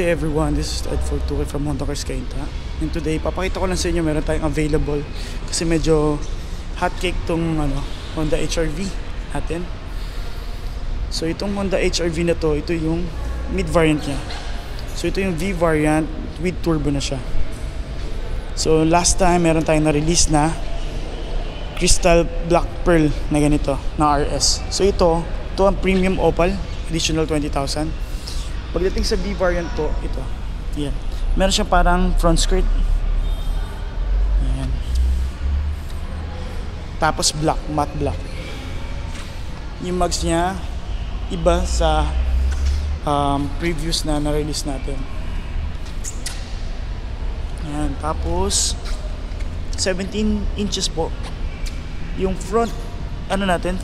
day everyone, this is Ed for 2K from Honda Cars Kainta. And today, papakita ko lang sa inyo meron tayong available kasi medyo hot cake tong Honda HR-V natin. So itong Honda HR-V na to, ito yung mid variant niya. So ito yung V variant with turbo na siya. So last time meron tayong na-release na Crystal Black Pearl na ganito, na RS. So ito ang premium opal, additional 20,000. Pagdating sa B variant po, ito. Yan. Meron siyang parang front skirt. Yan. Tapos black, matte black. Yung mags niya iba sa previous na na-release natin. Yan. Tapos 17 inches po. Yung front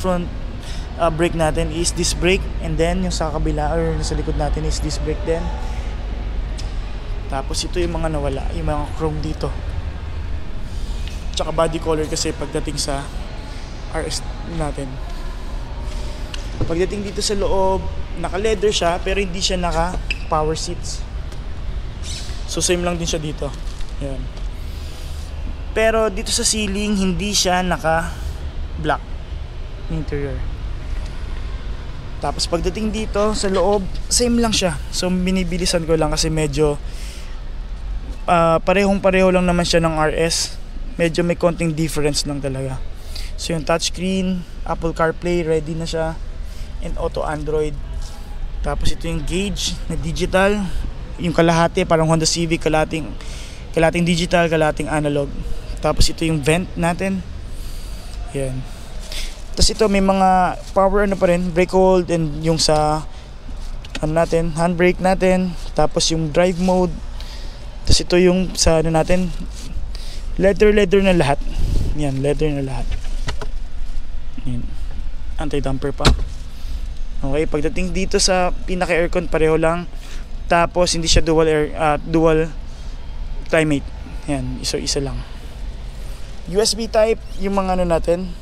front brake natin is disc brake, and then yung sa kabila or sa likod natin is disc brake din. Tapos ito yung mga nawala, yung mga chrome dito, tsaka body color kasi pagdating sa RS natin. Pagdating dito sa loob, naka leather siya pero hindi siya naka power seats, so same lang din siya dito. Yan. Pero dito sa ceiling hindi siya naka black interior. Tapos pagdating dito sa loob, same lang siya. So binibilisan ko lang kasi medyo parehong-pareho lang naman siya ng RS. Medyo may konting difference lang talaga. So yung touchscreen, Apple CarPlay, ready na siya, and auto Android. Tapos ito yung gauge na digital, yung kalahati, parang Honda Civic, kalating digital, kalating analog. Tapos ito yung vent natin. Yan. Tapos ito may mga power pa rin, brake hold, and yung sa handbrake natin. Tapos yung drive mode. Tapos ito yung sa natin, leather na lahat. Yan, leather na lahat. Yan. Anti-damper pa. Okay, pagdating dito sa pinaka aircon pareho lang. Tapos hindi siya dual climate. Yan, isa lang. USB type yung mga natin,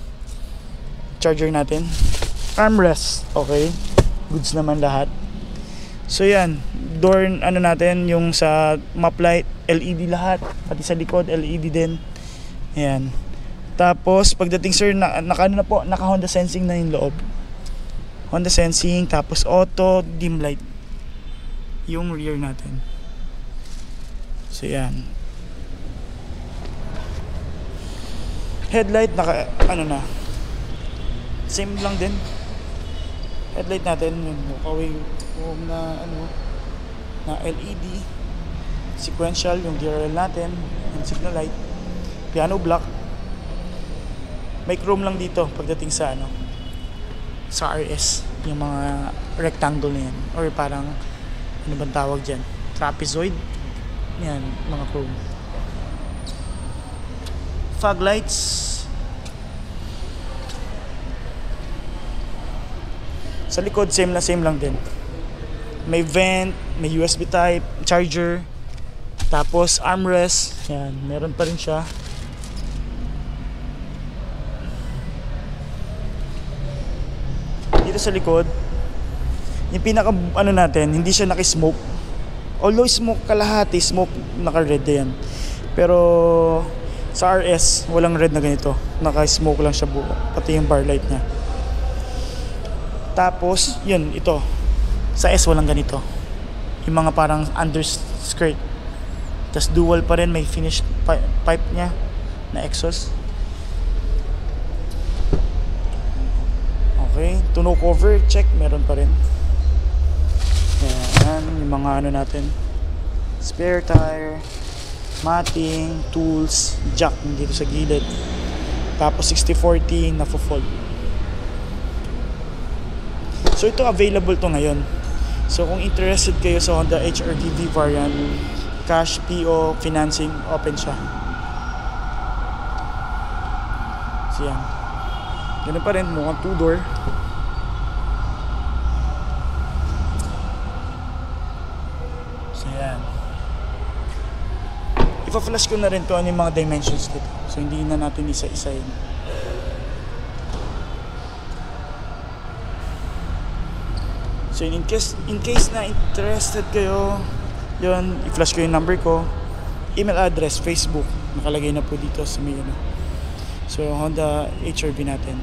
charger natin, armrest, okay, goods naman lahat. So yan, door natin, yung sa map light, LED lahat, pati sa likod LED din. Yan. Tapos pagdating sir, naka Honda Sensing na yung loob. Honda Sensing, tapos auto dim light yung rear natin. So yan. Headlight naka same lang din. Headlight natin yung na LED, sequential yung DRL natin, and signal light, piano black. May chrome lang dito pagdating sa sa RS, yung mga rectangle na yan, or parang bang tawag dyan, trapezoid yan, mga chrome. Fog lights sa likod, same lang din. May vent, may USB type, charger, tapos armrest. Yan, meron pa rin siya. Dito sa likod, yung pinaka natin, hindi siya naki-smoke. Although smoke kalahati, smoke naka-red yan. Pero sa RS, walang red na ganito. Naka-smoke lang siya buo, pati yung bar light niya. Tapos, yun, ito. Sa S walang ganito. Yung mga parang underskirt. Tapos dual pa rin, may finished pipe niya na exhaust. Okay, tonneau cover, check, meron pa rin. Ayan, yung mga natin. Spare tire, matting, tools, jack dito sa gilid. Tapos 60/40 na fold. So ito available to ngayon. So kung interested kayo sa Honda HR-V variant, cash, PO, financing, open siya. So yan. Ganun pa rin, mukhang 2-door. So yan. Ipa-flash ko na rin to yung mga dimensions dito. So hindi na natin isa-isayin. So in case na interested kayo, Yun, i-flash ko yung number ko, email address, Facebook, nakalagay na po dito sa may ano. So Honda HR-V natin.